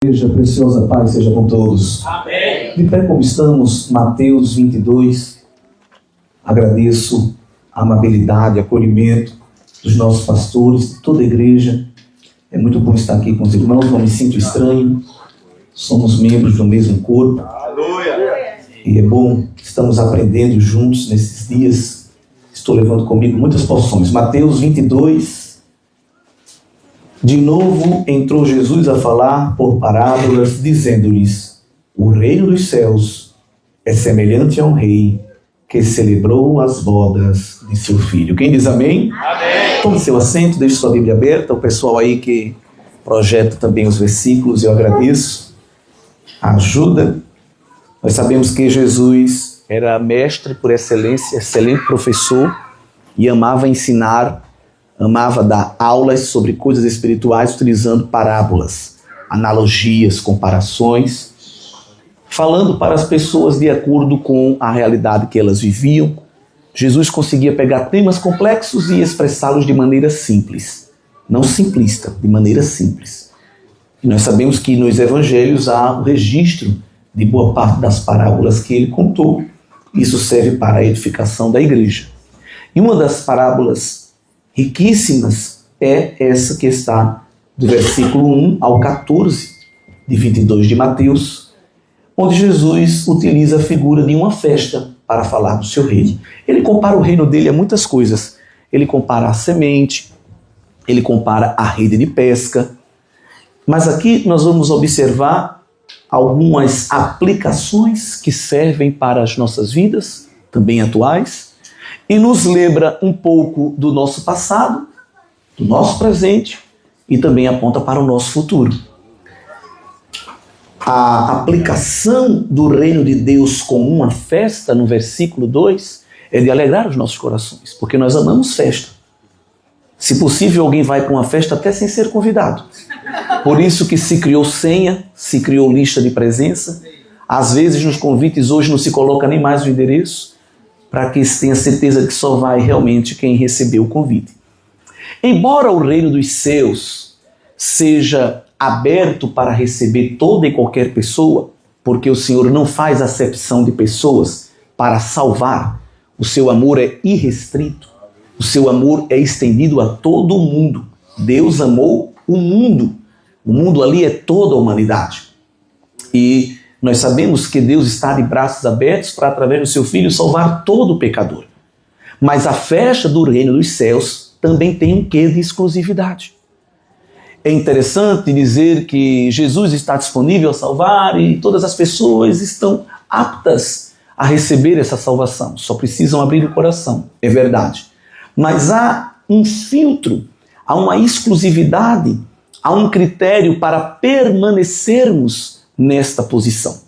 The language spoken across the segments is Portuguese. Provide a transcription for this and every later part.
Igreja preciosa, paz seja com todos. Amém. De pé como estamos, Mateus 22. Agradeço a amabilidade, acolhimento dos nossos pastores, de toda a igreja. É muito bom estar aqui com os irmãos, não me sinto estranho. Somos membros do mesmo corpo. Aleluia. E é bom, estamos aprendendo juntos nesses dias. Estou levando comigo muitas porções. Mateus 22. De novo entrou Jesus a falar por parábolas, dizendo-lhes: o reino dos céus é semelhante a um rei que celebrou as bodas de seu filho. Quem diz amém? Amém. Tome seu assento, deixe sua Bíblia aberta. O pessoal aí que projeta também os versículos, eu agradeço a ajuda. Nós sabemos que Jesus era mestre por excelência, excelente professor, e amava ensinar, amava dar aulas sobre coisas espirituais utilizando parábolas, analogias, comparações, falando para as pessoas de acordo com a realidade que elas viviam. Jesus conseguia pegar temas complexos e expressá-los de maneira simples, não simplista, de maneira simples. E nós sabemos que nos evangelhos há o registro de boa parte das parábolas que ele contou. Isso serve para a edificação da igreja. E uma das parábolas riquíssimas é essa que está do versículo 1 ao 14 de 22 de Mateus, onde Jesus utiliza a figura de uma festa para falar do seu reino. Ele compara o reino dele a muitas coisas. Ele compara a semente, ele compara a rede de pesca. Mas aqui nós vamos observar algumas aplicações que servem para as nossas vidas, também atuais, e nos lembra um pouco do nosso passado, do nosso presente e também aponta para o nosso futuro. A aplicação do reino de Deus como uma festa, no versículo 2, é de alegrar os nossos corações, porque nós amamos festa. Se possível, alguém vai para uma festa até sem ser convidado. Por isso que se criou senha, se criou lista de presença. Às vezes nos convites hoje não se coloca nem mais o endereço, para que se tenha certeza que só vai realmente quem recebeu o convite. Embora o reino dos céus seja aberto para receber toda e qualquer pessoa, porque o Senhor não faz acepção de pessoas para salvar, o seu amor é irrestrito, o seu amor é estendido a todo o mundo. Deus amou o mundo ali é toda a humanidade. E nós sabemos que Deus está de braços abertos para, através do seu Filho, salvar todo pecador. Mas a festa do reino dos céus também tem um quê de exclusividade. É interessante dizer que Jesus está disponível a salvar e todas as pessoas estão aptas a receber essa salvação. Só precisam abrir o coração, é verdade. Mas há um filtro, há uma exclusividade, há um critério para permanecermos nesta posição.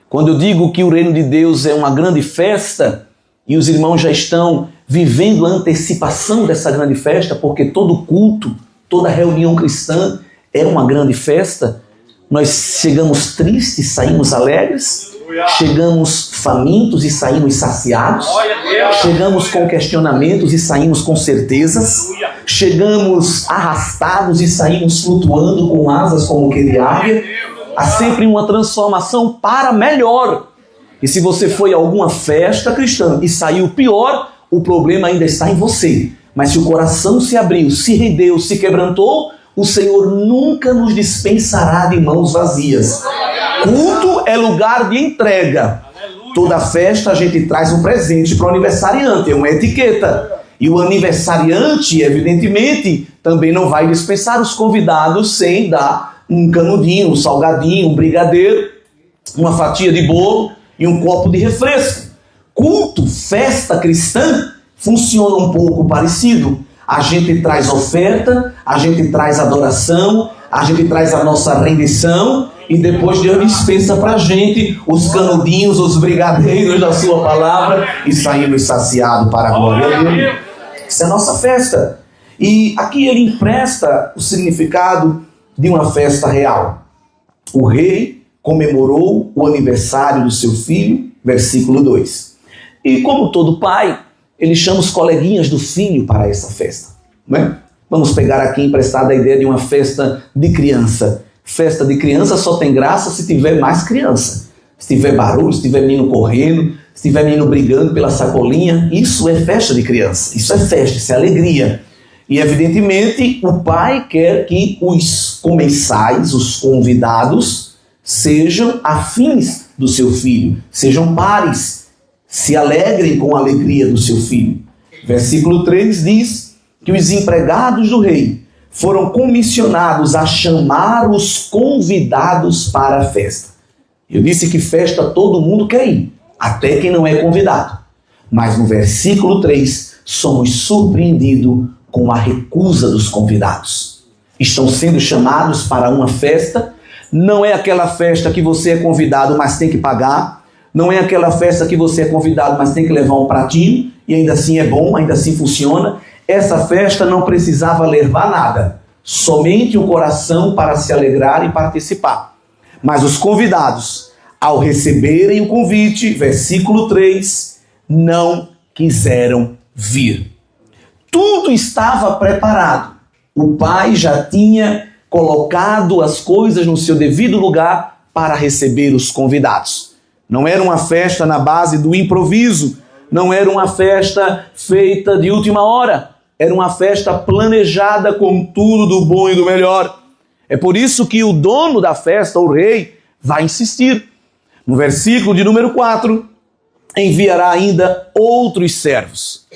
Quando eu digo que o reino de Deus é uma grande festa e os irmãos já estão vivendo a antecipação dessa grande festa, porque todo culto, toda reunião cristã é uma grande festa, nós chegamos tristes, saímos alegres, chegamos famintos e saímos saciados, chegamos com questionamentos e saímos com certezas, chegamos arrastados e saímos flutuando com asas como que de águia. Há sempre uma transformação para melhor. E se você foi a alguma festa cristã e saiu pior, o problema ainda está em você. Mas se o coração se abriu, se rendeu, se quebrantou, o Senhor nunca nos dispensará de mãos vazias. Culto é lugar de entrega. Toda festa a gente traz um presente para o aniversariante, é uma etiqueta. E o aniversariante, evidentemente, também não vai dispensar os convidados sem dar um canudinho, um salgadinho, um brigadeiro, uma fatia de bolo e um copo de refresco. Culto, festa cristã, funciona um pouco parecido. A gente traz oferta, a gente traz adoração, a gente traz a nossa rendição e depois Deus dispensa para a gente os canudinhos, os brigadeiros da sua palavra e saímos saciados para a glória dele. Isso é a nossa festa. E aqui ele empresta o significado de uma festa real. O rei comemorou o aniversário do seu filho, versículo 2. E como todo pai, ele chama os coleguinhas do filho para essa festa, não é? Vamos pegar aqui emprestada a ideia de uma festa de criança. Festa de criança só tem graça se tiver mais criança. Se tiver barulho, se tiver menino correndo, se tiver menino brigando pela sacolinha, isso é festa de criança. Isso é festa, isso é alegria. E evidentemente o pai quer que os comensais, os convidados, sejam afins do seu filho, sejam pares, se alegrem com a alegria do seu filho. Versículo 3 diz que os empregados do rei foram comissionados a chamar os convidados para a festa. Eu disse que festa todo mundo quer ir, até quem não é convidado. Mas no versículo 3, somos surpreendidos com a recusa dos convidados. Estão sendo chamados para uma festa. Não é aquela festa que você é convidado, mas tem que pagar. Não é aquela festa que você é convidado, mas tem que levar um pratinho, e ainda assim é bom, ainda assim funciona. Essa festa não precisava levar nada, somente o coração para se alegrar e participar. Mas os convidados, ao receberem o convite, versículo 3, não quiseram vir. Tudo estava preparado. O pai já tinha colocado as coisas no seu devido lugar para receber os convidados. Não era uma festa na base do improviso, não era uma festa feita de última hora, era uma festa planejada com tudo do bom e do melhor. É por isso que o dono da festa, o rei, vai insistir. No versículo de número 4, enviará ainda outros servos.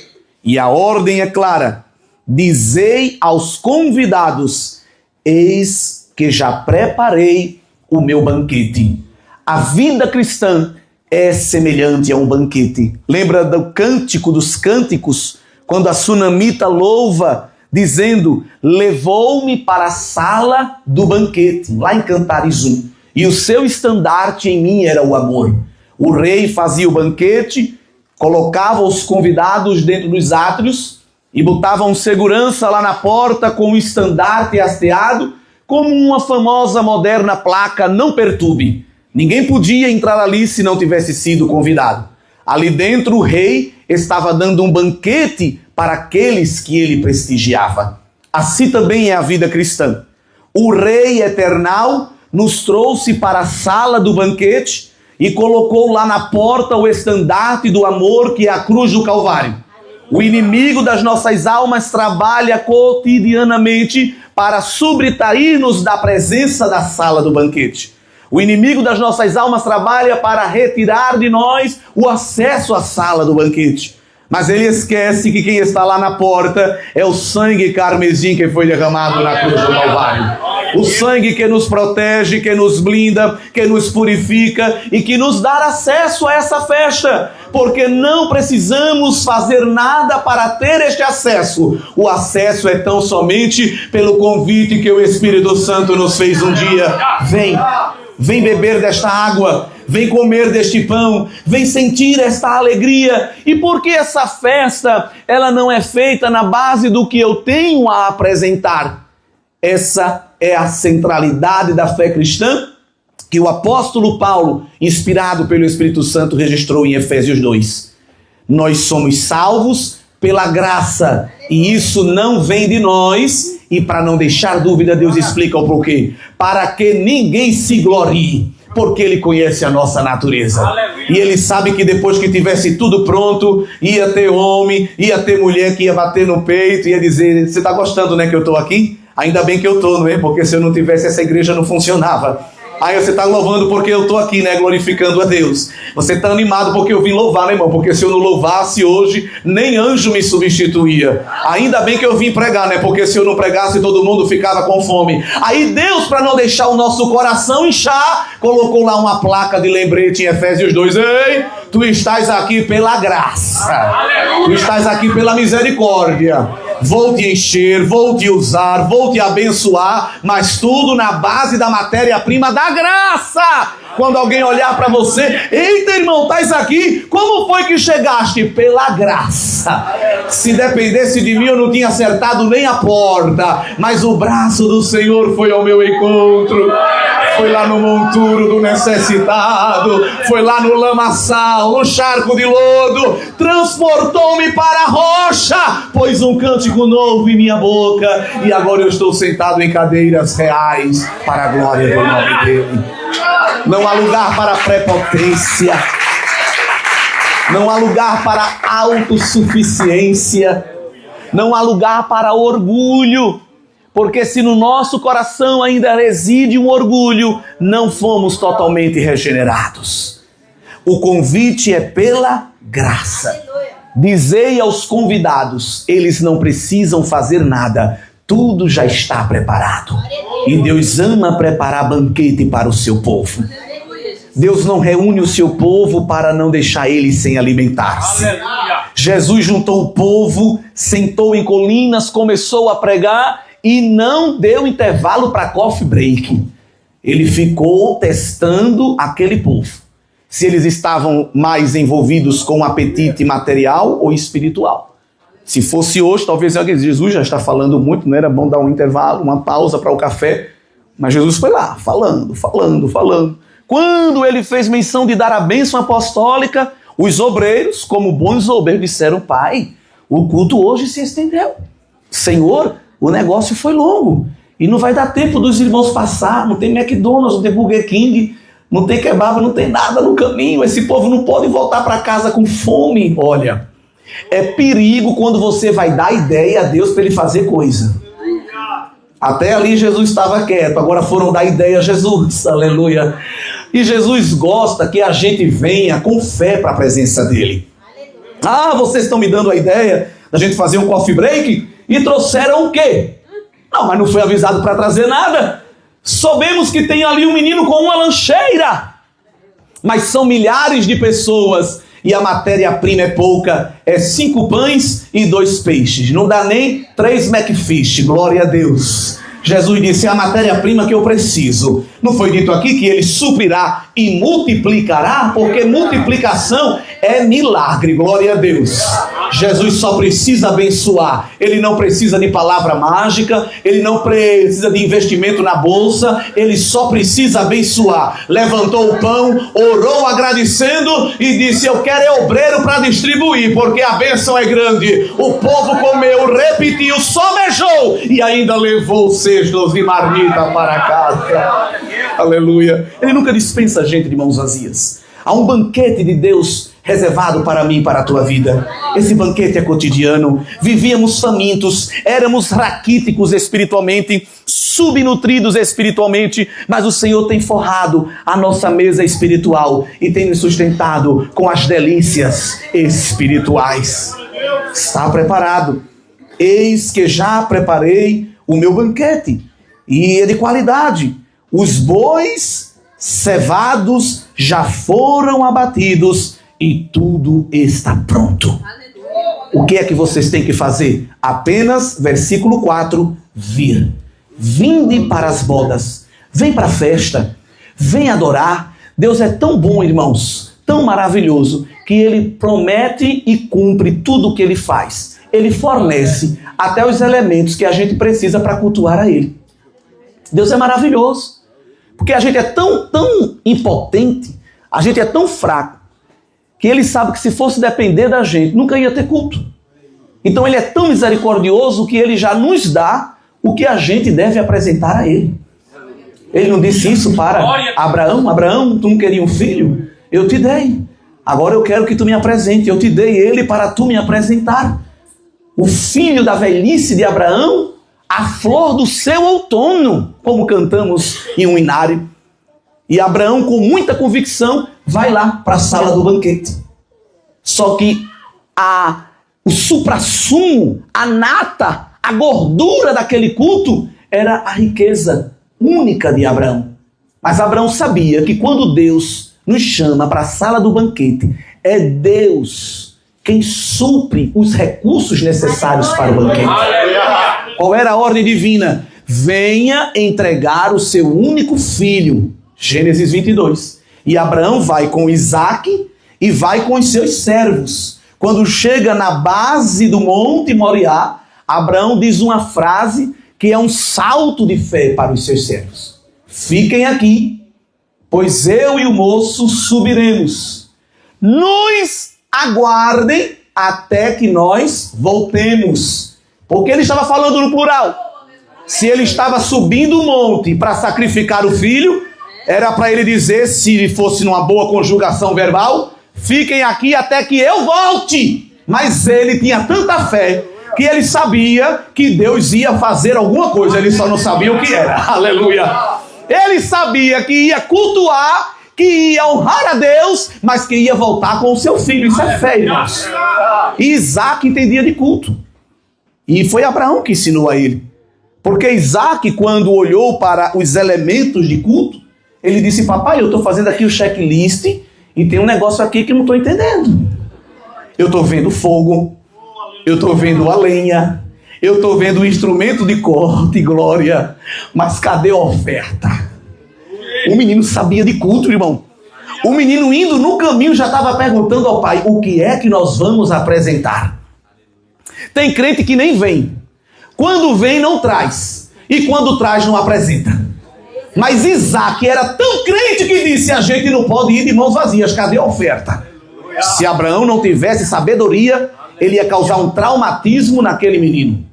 E a ordem é clara: dizei aos convidados, eis que já preparei o meu banquete. A vida cristã é semelhante a um banquete. Lembra do Cântico dos Cânticos, quando a sunamita louva, dizendo, levou-me para a sala do banquete, lá em Cantares 1. E o seu estandarte em mim era o amor. O rei fazia o banquete, colocava os convidados dentro dos átrios e botava um segurança lá na porta com o estandarte hasteado, como uma famosa moderna placa, não perturbe. Ninguém podia entrar ali se não tivesse sido convidado. Ali dentro o rei estava dando um banquete para aqueles que ele prestigiava. Assim também é a vida cristã. O rei eternal nos trouxe para a sala do banquete e colocou lá na porta o estandarte do amor, que é a cruz do Calvário. O inimigo das nossas almas trabalha cotidianamente para subtrair-nos da presença da sala do banquete. O inimigo das nossas almas trabalha para retirar de nós o acesso à sala do banquete. Mas ele esquece que quem está lá na porta é o sangue carmesim que foi derramado na cruz do Calvário. O sangue que nos protege, que nos blinda, que nos purifica e que nos dá acesso a essa festa. Porque não precisamos fazer nada para ter este acesso. O acesso é tão somente pelo convite que o Espírito Santo nos fez um dia. Vem beber desta água, vem comer deste pão, vem sentir esta alegria. E por que essa festa, ela não é feita na base do que eu tenho a apresentar? Essa é a centralidade da fé cristã que o apóstolo Paulo, inspirado pelo Espírito Santo, registrou em Efésios 2. Nós somos salvos pela graça, e isso não vem de nós. E para não deixar dúvida, Deus explica o porquê. Para que ninguém se glorie, porque Ele conhece a nossa natureza. E Ele sabe que depois que tivesse tudo pronto, ia ter homem, ia ter mulher que ia bater no peito, ia dizer, você está gostando, né, que eu estou aqui? Ainda bem que eu estou, não é? Porque se eu não tivesse, essa igreja não funcionava. Aí você está louvando porque eu estou aqui, né, glorificando a Deus. Você está animado porque eu vim louvar, né, irmão? Porque se eu não louvasse hoje, nem anjo me substituía. Ainda bem que eu vim pregar, né? Porque se eu não pregasse, todo mundo ficava com fome. Aí Deus, para não deixar o nosso coração inchar, colocou lá uma placa de lembrete em Efésios 2. Ei, tu estás aqui pela graça. Tu estás aqui pela misericórdia. Vou te encher, vou te usar, vou te abençoar, mas tudo na base da matéria-prima da graça. Quando alguém olhar para você, eita irmão, estás aqui, como foi que chegaste? Pela graça. Se dependesse de mim, eu não tinha acertado nem a porta, mas o braço do Senhor foi ao meu encontro. Foi lá no monturo do necessitado, foi lá no lamaçal, no charco de lodo, transportou-me para a rocha, pôs um cântico cântico novo em minha boca, e agora eu estou sentado em cadeiras reais para a glória do nome dele. Não há lugar para prepotência, não há lugar para autossuficiência, não há lugar para orgulho, porque se no nosso coração ainda reside um orgulho, não fomos totalmente regenerados. O convite é pela graça. Dizei aos convidados, eles não precisam fazer nada, tudo já está preparado. E Deus ama preparar banquete para o seu povo. Deus não reúne o seu povo para não deixar ele sem alimentar-se. Jesus juntou o povo, sentou em colinas, começou a pregar e não deu intervalo para coffee break. Ele ficou testando aquele povo, se eles estavam mais envolvidos com apetite material ou espiritual. Se fosse hoje, talvez Jesus já está falando muito, não era bom dar um intervalo, uma pausa para o café, mas Jesus foi lá, falando. Quando ele fez menção de dar a bênção apostólica, os obreiros, como bons obreiros, disseram: Pai, o culto hoje se estendeu. Senhor, o negócio foi longo e não vai dar tempo dos irmãos passar, não tem McDonald's, não tem Burger King, não tem kebab, não tem nada no caminho. Esse povo não pode voltar para casa com fome. Olha, é perigo quando você vai dar ideia a Deus para ele fazer coisa. Até ali Jesus estava quieto, agora foram dar ideia a Jesus, aleluia. E Jesus gosta que a gente venha com fé para a presença dele. Ah, vocês estão me dando a ideia da gente fazer um coffee break? E trouxeram o quê? Não, mas não foi avisado para trazer nada. Soubemos que tem ali um menino com uma lancheira, mas são milhares de pessoas e a matéria-prima é pouca, é 5 pães e 2 peixes, não dá nem 3 McFish, glória a Deus. Jesus disse: é a matéria-prima que eu preciso. Não foi dito aqui que ele suprirá e multiplicará? Porque multiplicação é milagre, glória a Deus. Jesus só precisa abençoar. Ele não precisa de palavra mágica, ele não precisa de investimento na bolsa, ele só precisa abençoar. Levantou o pão, orou agradecendo e disse: eu quero é obreiro para distribuir, porque a bênção é grande. O povo comeu, repetiu, sobejou e ainda levou cestos de marmita para casa. Aleluia. Ele nunca dispensa a gente de mãos vazias. Há um banquete de Deus reservado para mim e para a tua vida. Esse banquete é cotidiano. Vivíamos famintos, éramos raquíticos espiritualmente, subnutridos espiritualmente, mas o Senhor tem forrado a nossa mesa espiritual e tem nos sustentado com as delícias espirituais. Está preparado? Eis que já preparei o meu banquete, e é de qualidade. Os bois cevados já foram abatidos e tudo está pronto. O que é que vocês têm que fazer? Apenas, versículo 4, vir. Vinde para as bodas. Vem para a festa. Vem adorar. Deus é tão bom, irmãos, tão maravilhoso, que Ele promete e cumpre tudo o que Ele faz. Ele fornece até os elementos que a gente precisa para cultuar a Ele. Deus é maravilhoso. Porque a gente é tão impotente, a gente é tão fraco, que Ele sabe que se fosse depender da gente, nunca ia ter culto. Então Ele é tão misericordioso que Ele já nos dá o que a gente deve apresentar a Ele. Ele não disse isso para Abraão: Abraão, tu não queria um filho? Eu te dei. Agora eu quero que tu me apresente. Eu te dei ele para tu me apresentar. O filho da velhice de Abraão, a flor do seu outono, como cantamos em um inário. E Abraão, com muita convicção, vai lá para a sala do banquete. Só que o suprassumo, a nata, a gordura daquele culto era a riqueza única de Abraão. Mas Abraão sabia que quando Deus nos chama para a sala do banquete, é Deus quem supre os recursos necessários para o banquete. Qual era a ordem divina? Venha entregar o seu único filho. Gênesis 22. E Abraão vai com Isaque e vai com os seus servos. Quando chega na base do Monte Moriá, Abraão diz uma frase que é um salto de fé para os seus servos. Fiquem aqui, pois eu e o moço subiremos. Nos aguardem até que nós voltemos. Porque ele estava falando no plural. Se ele estava subindo o monte para sacrificar o filho, era para ele dizer, se fosse numa boa conjugação verbal, fiquem aqui até que eu volte. Mas ele tinha tanta fé que ele sabia que Deus ia fazer alguma coisa, ele só não sabia o que era. Aleluia! Ele sabia que ia cultuar, que ia honrar a Deus, mas que ia voltar com o seu filho. Isso é fé, irmãos. E Isaac entendia de culto. E foi Abraão que ensinou a ele. Porque Isaac, quando olhou para os elementos de culto, ele disse, papai, eu estou fazendo aqui o checklist e tem um negócio aqui que eu não estou entendendo. Eu estou vendo fogo, eu estou vendo a lenha, eu estou vendo o instrumento de corte, glória, mas cadê a oferta? O menino sabia de culto, irmão. O menino indo no caminho já estava perguntando ao pai, o que é que nós vamos apresentar? Tem crente que nem vem. Quando vem, não traz. E quando traz, não apresenta. Mas Isaac era tão crente que disse, a gente não pode ir de mãos vazias, cadê a oferta? Se Abraão não tivesse sabedoria, ele ia causar um traumatismo naquele menino.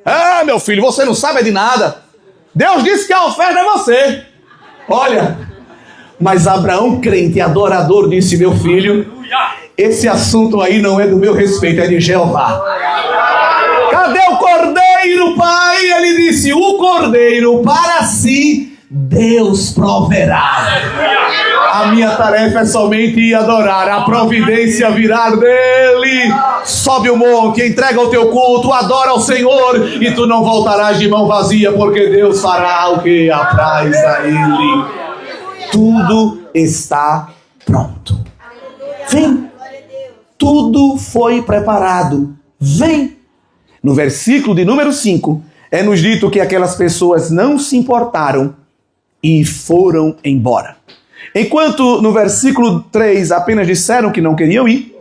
Ah, meu filho, você não sabe de nada. Deus disse que a oferta é você. Olha, mas Abraão, crente e adorador, disse, meu filho, esse assunto aí não é do meu respeito, é de Jeová. Cadê o cordeiro, pai? Ele disse, o cordeiro para si Deus proverá. A minha tarefa é somente ir adorar. A providência virá dele. Sobe o monte, entrega o teu culto, adora ao Senhor e tu não voltarás de mão vazia, porque Deus fará o que apraz a ele. Tudo está pronto. Vem. Tudo foi preparado. Vem. No versículo de número 5, é nos dito que aquelas pessoas não se importaram e foram embora. Enquanto no versículo 3 apenas disseram que não queriam ir,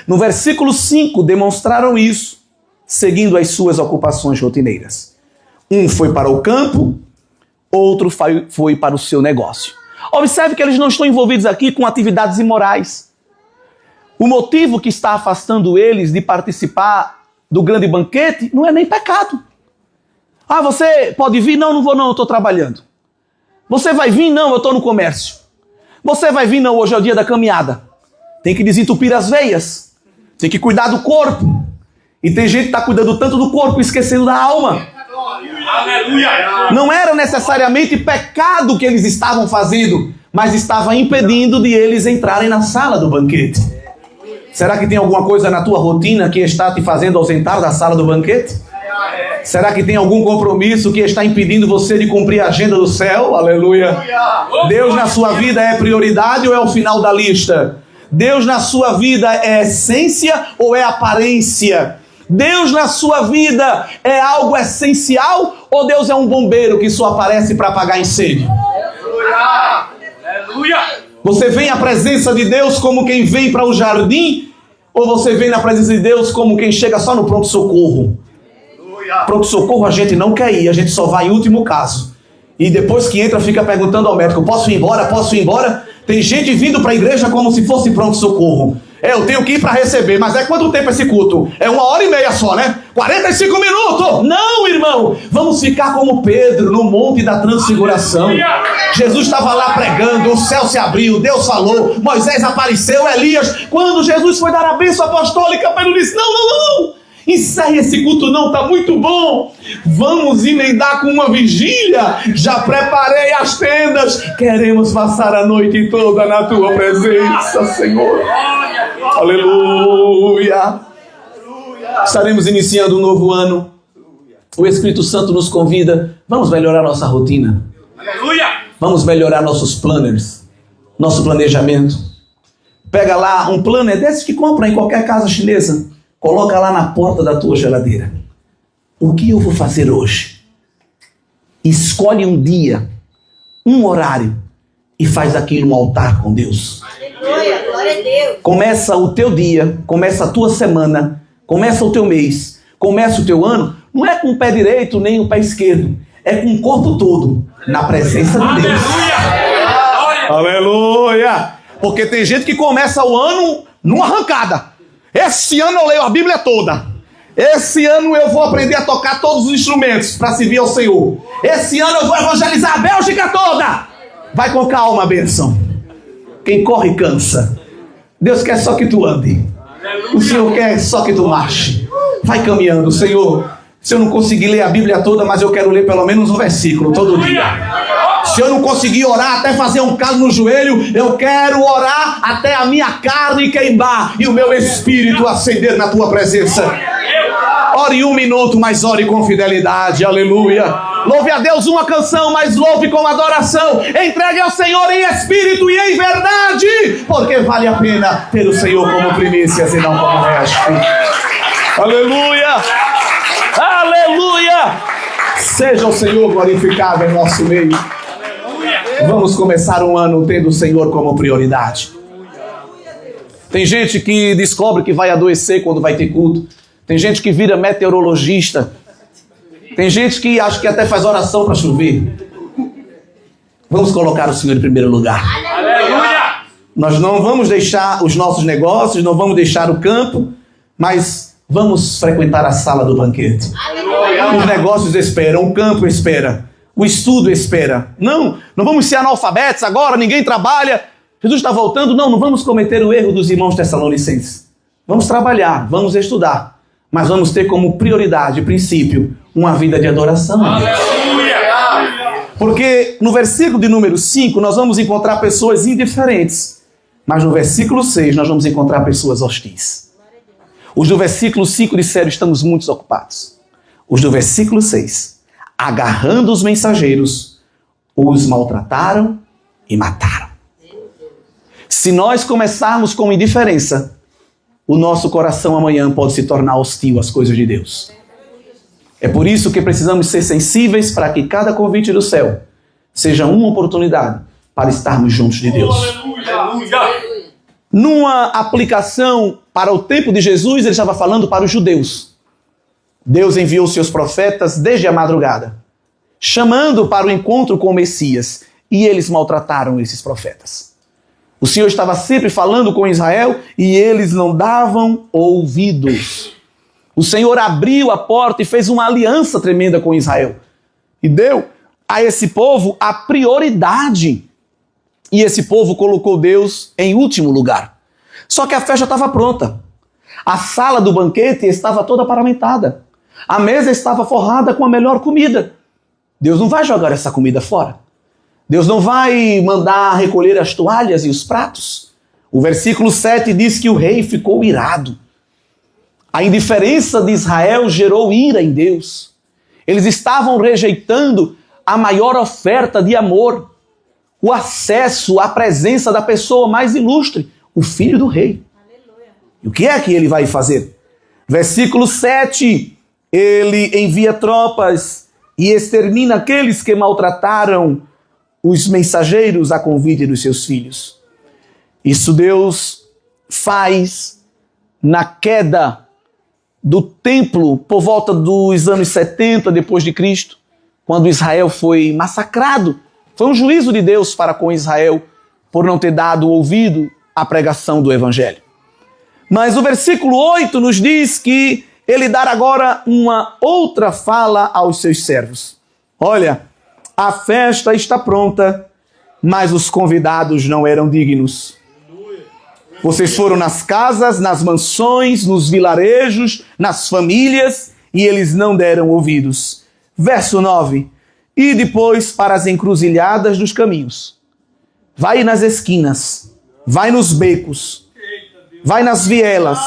no versículo 5 demonstraram isso, seguindo as suas ocupações rotineiras. Um foi para o campo, outro foi para o seu negócio. Observe que eles não estão envolvidos aqui com atividades imorais. O motivo que está afastando eles de participar do grande banquete não é nem pecado. Ah, você pode vir? Não, não vou não, eu estou trabalhando. Você vai vir? Não, eu estou no comércio. Você vai vir? Não, hoje é o dia da caminhada. Tem que desentupir as veias. Tem que cuidar do corpo. E tem gente que está cuidando tanto do corpo, esquecendo da alma. Aleluia! Não era necessariamente pecado que eles estavam fazendo, mas estava impedindo de eles entrarem na sala do banquete. Será que tem alguma coisa na tua rotina que está te fazendo ausentar da sala do banquete? Será que tem algum compromisso que está impedindo você de cumprir a agenda do céu? Aleluia! Deus na sua vida é prioridade ou é o final da lista? Deus na sua vida é essência ou é aparência? Deus na sua vida é algo essencial ou Deus é um bombeiro que só aparece para apagar incêndio? Aleluia! Você vem à presença de Deus como quem vem para o jardim ou você vem na presença de Deus como quem chega só no pronto-socorro? Pronto-socorro a gente não quer ir, a gente só vai em último caso. E depois que entra fica perguntando ao médico, posso ir embora? Posso ir embora? Tem gente vindo para a igreja como se fosse pronto-socorro. Eu tenho que ir para receber, mas é quanto tempo esse culto? É 1h30 só, né? 45 minutos! Não, irmão! Vamos ficar como Pedro no Monte da Transfiguração. Jesus estava lá pregando, o céu se abriu, Deus falou, Moisés apareceu, Elias. Quando Jesus foi dar a bênção apostólica, Pedro disse, não! Encerre esse culto não, está muito bom. Vamos emendar com uma vigília. Já preparei as tendas. Queremos passar a noite toda na tua presença, Senhor. Aleluia. Estaremos iniciando um novo ano. O Espírito Santo nos convida. Vamos melhorar nossa rotina. Vamos melhorar nossos planners. Nosso planejamento. Pega lá um planner desse que compra em qualquer casa chinesa. Coloca lá na porta da tua geladeira. O que eu vou fazer hoje? Escolhe um dia, um horário e faz aquilo um altar com Deus. Aleluia, glória a Deus. Começa o teu dia, começa a tua semana, começa o teu mês, começa o teu ano. Não é com o pé direito nem o pé esquerdo. É com o corpo todo, na presença de Deus. Aleluia! Aleluia! Porque tem gente que começa o ano numa arrancada. Esse ano eu leio a Bíblia toda. Esse ano eu vou aprender a tocar todos os instrumentos para servir ao Senhor. Esse ano eu vou evangelizar a Bélgica toda. Vai com calma, bênção. Quem corre cansa. Deus quer só que tu ande. O Senhor quer só que tu marche. Vai caminhando, Senhor. Se eu não conseguir ler a Bíblia toda, mas eu quero ler pelo menos um versículo todo dia. Se eu não conseguir orar até fazer um calo no joelho, eu quero orar até a minha carne queimar e o meu espírito acender na tua presença. Ore 1 minuto, mas ore com fidelidade. Aleluia. Louve a Deus uma canção, mas louve com adoração. Entregue ao Senhor em espírito e em verdade, porque vale a pena ter o Senhor como primícias e não como resto. Aleluia. Aleluia. Seja o Senhor glorificado em nosso meio. Vamos começar um ano tendo o Senhor como prioridade. Tem gente que descobre que vai adoecer quando vai ter culto. Tem gente que vira meteorologista. Tem gente que acha que até faz oração para chover. Vamos colocar o Senhor em primeiro lugar. Aleluia! Nós não vamos deixar os nossos negócios, não vamos deixar o campo, mas vamos frequentar a sala do banquete. Aleluia! Os negócios esperam, o campo espera, o estudo espera. Não vamos ser analfabetos agora, ninguém trabalha. Jesus está voltando. Não vamos cometer o erro dos irmãos tessalonicenses. Vamos trabalhar, vamos estudar. Mas vamos ter como prioridade, princípio, uma vida de adoração. Aleluia! Porque no versículo de número 5 nós vamos encontrar pessoas indiferentes. Mas no versículo 6 nós vamos encontrar pessoas hostis. Os do versículo 5 disseram: estamos muito ocupados. Os do versículo 6, agarrando os mensageiros, os maltrataram e mataram. Se nós começarmos com indiferença, o nosso coração amanhã pode se tornar hostil às coisas de Deus. É por isso que precisamos ser sensíveis para que cada convite do céu seja uma oportunidade para estarmos juntos de Deus. Numa aplicação para o tempo de Jesus, ele estava falando para os judeus. Deus enviou seus profetas desde a madrugada, chamando para o encontro com o Messias, e eles maltrataram esses profetas. O Senhor estava sempre falando com Israel e eles não davam ouvidos. O Senhor abriu a porta e fez uma aliança tremenda com Israel. E deu a esse povo a prioridade. E esse povo colocou Deus em último lugar. Só que a festa estava pronta. A sala do banquete estava toda paramentada. A mesa estava forrada com a melhor comida. Deus não vai jogar essa comida fora. Deus não vai mandar recolher as toalhas e os pratos. O versículo 7 diz que o rei ficou irado. A indiferença de Israel gerou ira em Deus. Eles estavam rejeitando a maior oferta de amor, o acesso à presença da pessoa mais ilustre, o filho do rei. Aleluia. E o que é que ele vai fazer? Versículo 7, ele envia tropas e extermina aqueles que maltrataram os mensageiros a convite dos seus filhos. Isso Deus faz na queda do templo por volta dos anos 70 depois de Cristo, quando Israel foi massacrado. Foi um juízo de Deus para com Israel por não ter dado ouvido à pregação do Evangelho. Mas o versículo 8 nos diz que ele dará agora uma outra fala aos seus servos. Olha, a festa está pronta, mas os convidados não eram dignos. Vocês foram nas casas, nas mansões, nos vilarejos, nas famílias, e eles não deram ouvidos. Verso 9. E depois para as encruzilhadas dos caminhos. Vai nas esquinas, vai nos becos, vai nas vielas,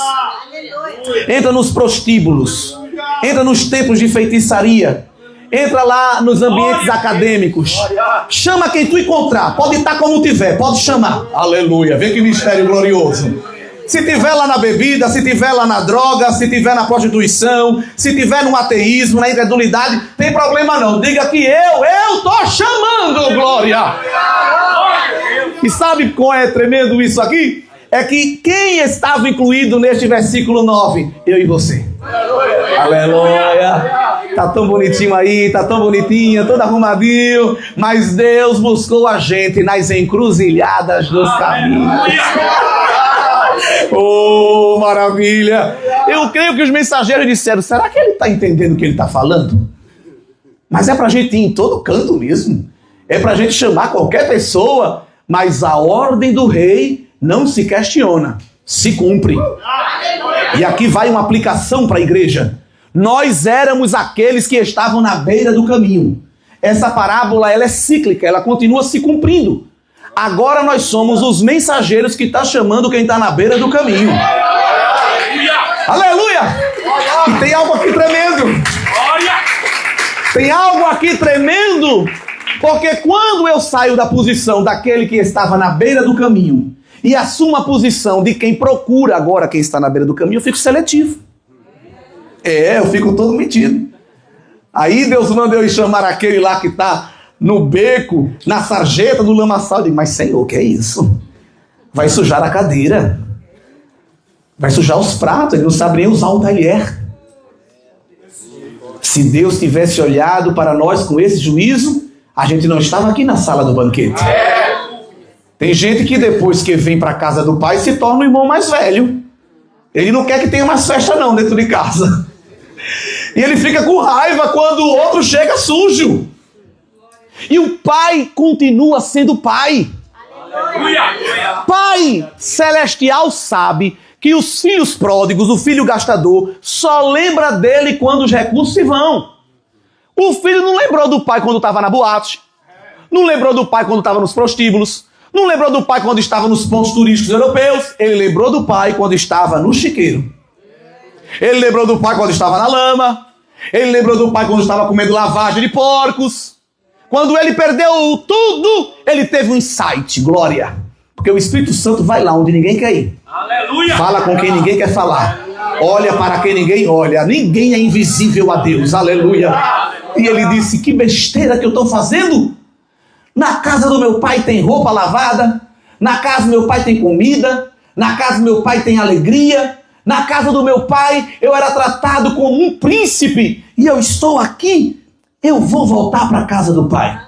entra nos prostíbulos, entra nos templos de feitiçaria, entra lá nos ambientes acadêmicos. Chama quem tu encontrar. Pode estar como tiver, pode chamar. Aleluia. Vem que mistério glorioso. Se tiver lá na bebida, se tiver lá na droga, se tiver na prostituição, se tiver no ateísmo, na incredulidade, tem problema não. Diga que eu tô chamando, glória. E sabe qual é tremendo isso aqui? É que quem estava incluído neste versículo 9? Eu e você. Aleluia. Tá tão bonitinho aí, tá tão bonitinha, todo arrumadinho. Mas Deus buscou a gente nas encruzilhadas dos caminhos. Oh, maravilha! Eu creio que os mensageiros disseram, será que ele está entendendo o que ele está falando? Mas é para a gente ir em todo canto mesmo. É para a gente chamar qualquer pessoa, mas a ordem do rei não se questiona, se cumpre. E aqui vai uma aplicação para a igreja. Nós éramos aqueles que estavam na beira do caminho. Essa parábola ela é cíclica, ela continua se cumprindo. Agora nós somos os mensageiros que estão chamando quem está na beira do caminho. Aleluia! E tem algo aqui tremendo. Tem algo aqui tremendo. Porque quando eu saio da posição daquele que estava na beira do caminho e assumo a posição de quem procura agora quem está na beira do caminho, eu fico seletivo. Eu fico todo metido. Aí Deus manda eu ir chamar aquele lá que está no beco, na sarjeta do lamaçal. Eu digo, mas Senhor, o que é isso? Vai sujar a cadeira. Vai sujar os pratos. Ele não sabe nem usar o talher. Se Deus tivesse olhado para nós com esse juízo, a gente não estava aqui na sala do banquete. Tem gente que depois que vem para a casa do pai se torna o irmão mais velho. Ele não quer que tenha mais festa não dentro de casa. E ele fica com raiva quando o outro chega sujo. E o pai continua sendo pai. Pai celestial sabe que os filhos pródigos, o filho gastador, só lembra dele quando os recursos se vão. O filho não lembrou do pai quando estava na boate. Não lembrou do pai quando estava nos prostíbulos. Não lembrou do pai quando estava nos pontos turísticos europeus. Ele lembrou do pai quando estava no chiqueiro. Ele lembrou do pai quando estava na lama. Ele lembrou do pai quando estava comendo lavagem de porcos. Quando ele perdeu tudo, ele teve um insight, glória. Porque o Espírito Santo vai lá onde ninguém quer ir. Aleluia. Fala com quem ninguém quer falar. Olha para quem ninguém olha. Ninguém é invisível a Deus, aleluia. E ele disse, que besteira que eu estou fazendo. Na casa do meu pai tem roupa lavada. Na casa do meu pai tem comida. Na casa do meu pai tem alegria. Na casa do meu pai eu era tratado como um príncipe. E eu estou aqui. Eu vou voltar para a casa do pai.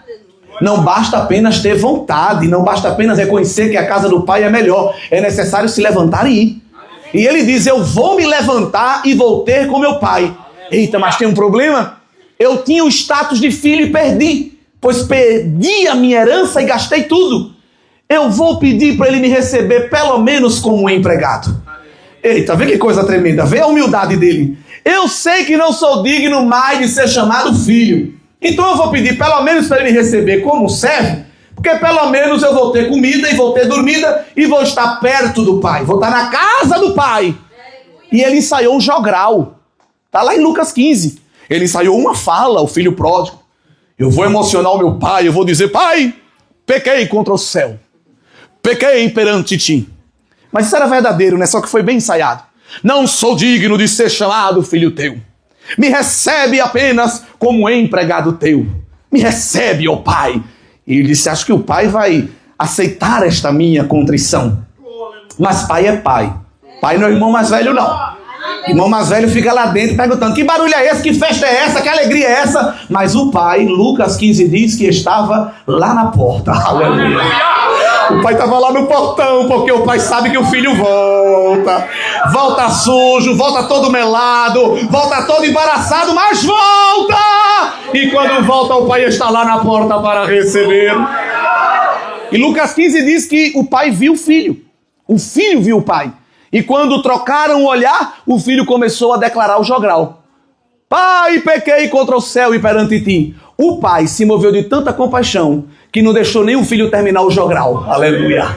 Não basta apenas ter vontade. Não basta apenas reconhecer que a casa do pai é melhor. É necessário se levantar e ir. E ele diz, eu vou me levantar e vou ter com meu pai. Eita, mas tem um problema? Eu tinha o status de filho e perdi. Pois perdi a minha herança e gastei tudo. Eu vou pedir para ele me receber pelo menos como um empregado. Eita, vê que coisa tremenda. Vê a humildade dele. Eu sei que não sou digno mais de ser chamado filho. Então eu vou pedir pelo menos para ele me receber como servo. Porque pelo menos eu vou ter comida e vou ter dormida e vou estar perto do pai. Vou estar na casa do pai. E ele ensaiou um jogral. Está lá em Lucas 15. Ele ensaiou uma fala, o filho pródigo. Eu vou emocionar o meu pai, eu vou dizer, pai, pequei contra o céu. Pequei perante ti. Mas isso era verdadeiro, né? Só que foi bem ensaiado. Não sou digno de ser chamado filho teu. Me recebe apenas como empregado teu. Me recebe, ó pai. E ele disse, acho que o pai vai aceitar esta minha contrição. Mas pai é pai. Pai não é irmão mais velho, não. Irmão mais velho fica lá dentro perguntando, que barulho é esse, que festa é essa, que alegria é essa? Mas o pai, Lucas 15 diz que estava lá na porta. Aleluia. O pai estava lá no portão, porque o pai sabe que o filho volta. Volta sujo, volta todo melado, volta todo embaraçado, mas volta! E quando volta, o pai está lá na porta para receber. E Lucas 15 diz que o pai viu o filho viu o pai. E quando trocaram o olhar, o filho começou a declarar o jogral. Pai, pequei contra o céu e perante ti. O pai se moveu de tanta compaixão que não deixou nem o filho terminar o jogral. Aleluia.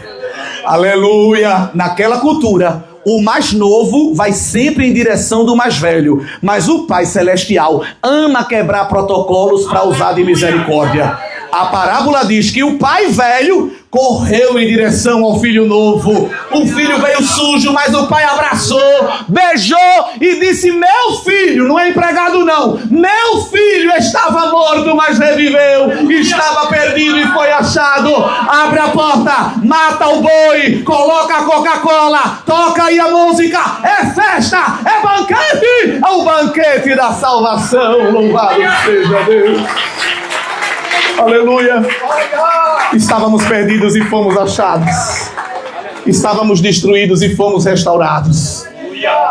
Aleluia. Naquela cultura, o mais novo vai sempre em direção do mais velho. Mas o Pai Celestial ama quebrar protocolos para usar de misericórdia. A parábola diz que o pai velho correu em direção ao filho novo. O filho veio sujo, mas o pai abraçou, beijou e disse, meu filho, não é empregado não, meu filho estava morto, mas reviveu, estava perdido e foi achado. Abre a porta, mata o boi, coloca a Coca-Cola, toca aí a música, é festa, é banquete, é o banquete da salvação, louvado seja Deus. Aleluia. Estávamos perdidos e fomos achados. Estávamos destruídos e fomos restaurados.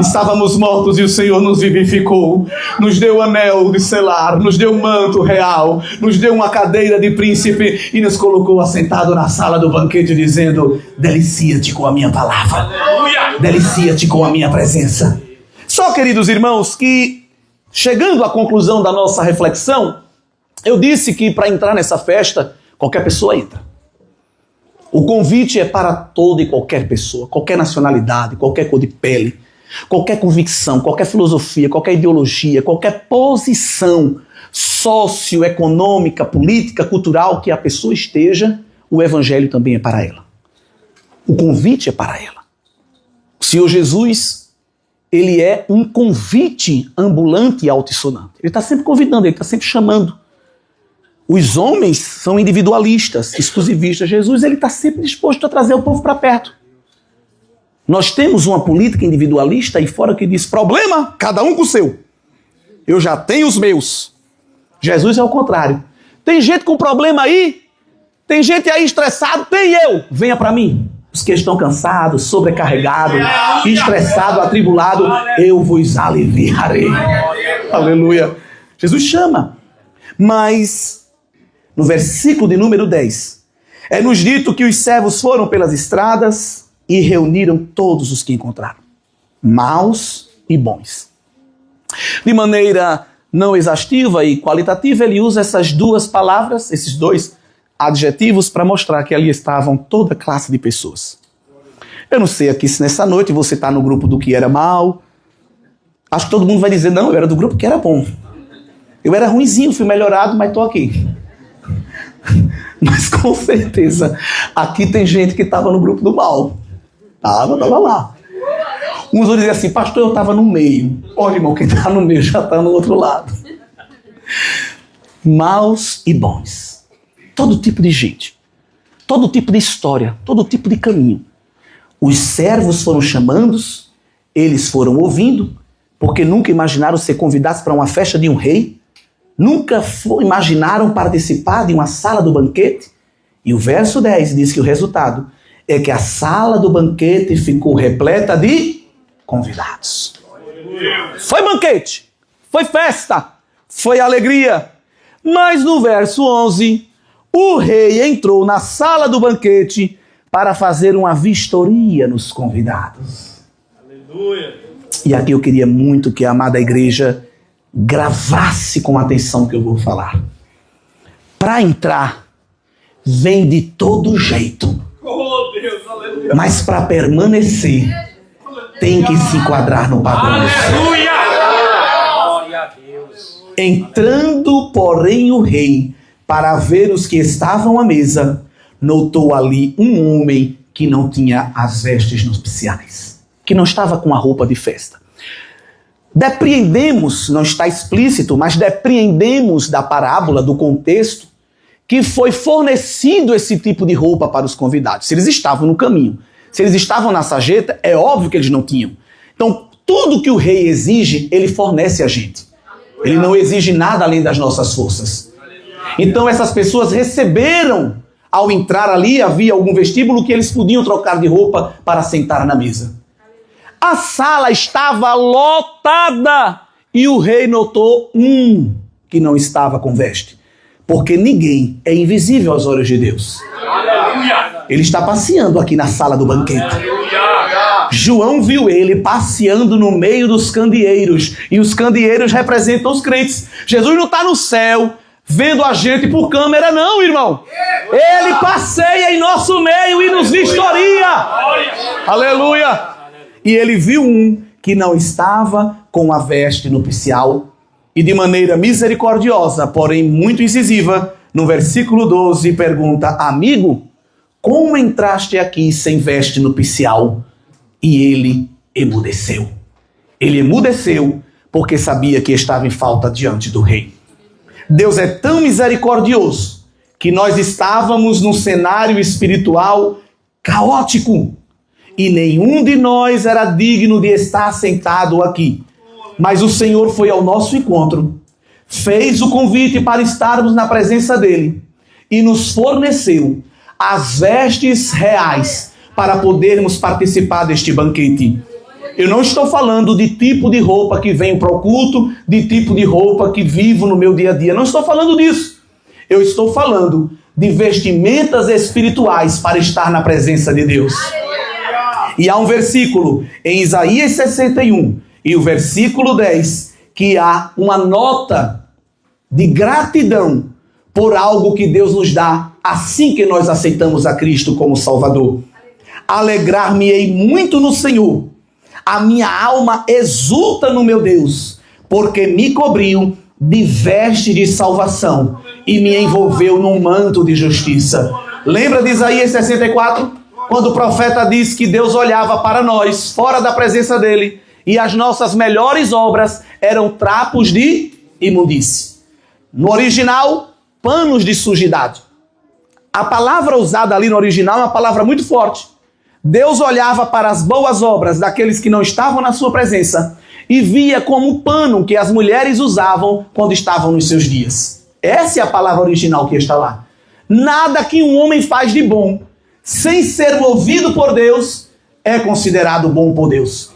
Estávamos mortos e o Senhor nos vivificou, nos deu anel de selar, nos deu manto real, nos deu uma cadeira de príncipe e nos colocou assentado na sala do banquete dizendo: delicia-te com a minha palavra, delicia-te com a minha presença. Só, queridos irmãos, que chegando à conclusão da nossa reflexão, eu disse que para entrar nessa festa, qualquer pessoa entra. O convite é para toda e qualquer pessoa, qualquer nacionalidade, qualquer cor de pele, qualquer convicção, qualquer filosofia, qualquer ideologia, qualquer posição socioeconômica, política, cultural que a pessoa esteja, o evangelho também é para ela. O convite é para ela. O Senhor Jesus, ele é um convite ambulante e altissonante. Ele está sempre convidando, ele está sempre chamando. Os homens são individualistas, exclusivistas. Jesus, ele está sempre disposto a trazer o povo para perto. Nós temos uma política individualista aí fora que diz: problema, cada um com o seu. Eu já tenho os meus. Jesus é o contrário. Tem gente com problema aí, tem gente aí estressado, tem eu. Venha para mim. Os que estão cansados, sobrecarregados, estressados, atribulados, eu vos aliviarei. Aleluia. Jesus chama. Mas no versículo de número 10, é-nos dito que os servos foram pelas estradas e reuniram todos os que encontraram, maus e bons. De maneira não exaustiva e qualitativa, ele usa essas duas palavras, esses dois adjetivos, para mostrar que ali estavam toda classe de pessoas. Eu não sei aqui se nessa noite você está no grupo do que era mal. Acho que todo mundo vai dizer: não, eu era do grupo que era bom. Eu era ruinzinho, fui melhorado, mas estou aqui. Mas com certeza, aqui tem gente que estava no grupo do mal. Estava lá. Uns vão dizer assim: pastor, eu estava no meio. Olha, irmão, quem está no meio já está no outro lado. Maus e bons. Todo tipo de gente. Todo tipo de história. Todo tipo de caminho. Os servos foram chamandos, eles foram ouvindo, porque nunca imaginaram ser convidados para uma festa de um rei. Nunca imaginaram participar de uma sala do banquete. E o verso 10 diz que o resultado é que a sala do banquete ficou repleta de convidados. Foi banquete, foi festa, foi alegria. Mas no verso 11, o rei entrou na sala do banquete para fazer uma vistoria nos convidados. Aleluia. E aqui eu queria muito que a amada igreja gravasse com atenção o que eu vou falar. Para entrar, vem de todo jeito. Oh, Deus, aleluia. Mas para permanecer, tem que se enquadrar no padrão. Aleluia! Glória a Deus. Entrando, porém, o rei, para ver os que estavam à mesa, notou ali um homem que não tinha as vestes nupciais, que não estava com a roupa de festa. Depreendemos, não está explícito, mas depreendemos da parábola, do contexto, que foi fornecido esse tipo de roupa para os convidados. Se eles estavam no caminho, se eles estavam na sarjeta, é óbvio que eles não tinham. Então, tudo que o rei exige, ele fornece a gente. Ele não exige nada além das nossas forças. Então, essas pessoas receberam, ao entrar ali, havia algum vestíbulo que eles podiam trocar de roupa para sentar na mesa. A sala estava lotada e o rei notou um que não estava com veste. Porque ninguém é invisível aos olhos de Deus. Aleluia. Ele está passeando aqui na sala do banquete. Aleluia. João viu ele passeando no meio dos candeeiros. E os candeeiros representam os crentes. Jesus não está no céu vendo a gente por câmera, não, irmão. Ele passeia em nosso meio e nos vistoria. Aleluia. E ele viu um que não estava com a veste nupcial. E de maneira misericordiosa, porém muito incisiva, no versículo 12, pergunta: amigo, como entraste aqui sem veste nupcial? E ele emudeceu. Ele emudeceu porque sabia que estava em falta diante do rei. Deus é tão misericordioso que nós estávamos num cenário espiritual caótico. E nenhum de nós era digno de estar sentado aqui. Mas o Senhor foi ao nosso encontro, fez o convite para estarmos na presença dele e nos forneceu as vestes reais para podermos participar deste banquete. Eu não estou falando de tipo de roupa que venho para o culto, de tipo de roupa que vivo no meu dia a dia. Não estou falando disso. Eu estou falando de vestimentas espirituais para estar na presença de Deus. E há um versículo em Isaías 61 e o versículo 10 que há uma nota de gratidão por algo que Deus nos dá assim que nós aceitamos a Cristo como Salvador. Alegrar-me-ei muito no Senhor. A minha alma exulta no meu Deus, porque me cobriu de veste de salvação e me envolveu num manto de justiça. Lembra de Isaías 64? Quando o profeta diz que Deus olhava para nós, fora da presença dele, e as nossas melhores obras eram trapos de imundície. No original, panos de sujidade. A palavra usada ali no original é uma palavra muito forte. Deus olhava para as boas obras daqueles que não estavam na sua presença e via como um pano que as mulheres usavam quando estavam nos seus dias. Essa é a palavra original que está lá. Nada que um homem faz de bom, sem ser movido por Deus, é considerado bom por Deus.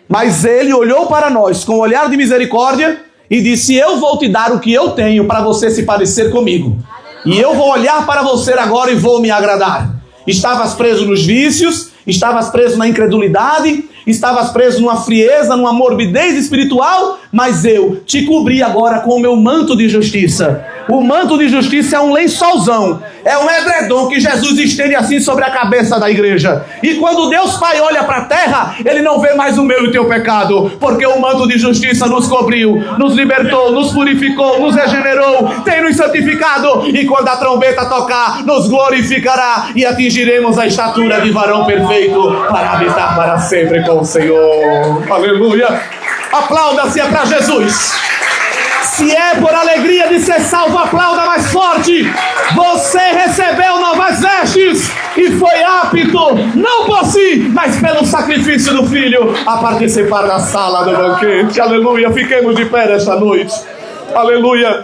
Mas ele olhou para nós com um olhar de misericórdia e disse: eu vou te dar o que eu tenho para você se parecer comigo. E eu vou olhar para você agora e vou me agradar. Estavas preso nos vícios, estavas preso na incredulidade, estavas preso numa frieza, numa morbidez espiritual, mas eu te cobri agora com o meu manto de justiça. O manto de justiça é um lençolzão, é um edredom que Jesus estende assim sobre a cabeça da igreja. E quando Deus Pai olha para a terra, Ele não vê mais o meu e o teu pecado, porque o manto de justiça nos cobriu, nos libertou, nos purificou, nos regenerou, tem nos santificado, e quando a trombeta tocar, nos glorificará e atingiremos a estatura de varão perfeito para habitar para sempre com o Senhor. Aleluia! Aplauda-se para Jesus. Se é por alegria de ser salvo, aplauda mais forte. Você recebeu novas vestes e foi apto, não por si, mas pelo sacrifício do Filho, a participar da sala do banquete. Aleluia, fiquemos de pé nesta noite. Aleluia.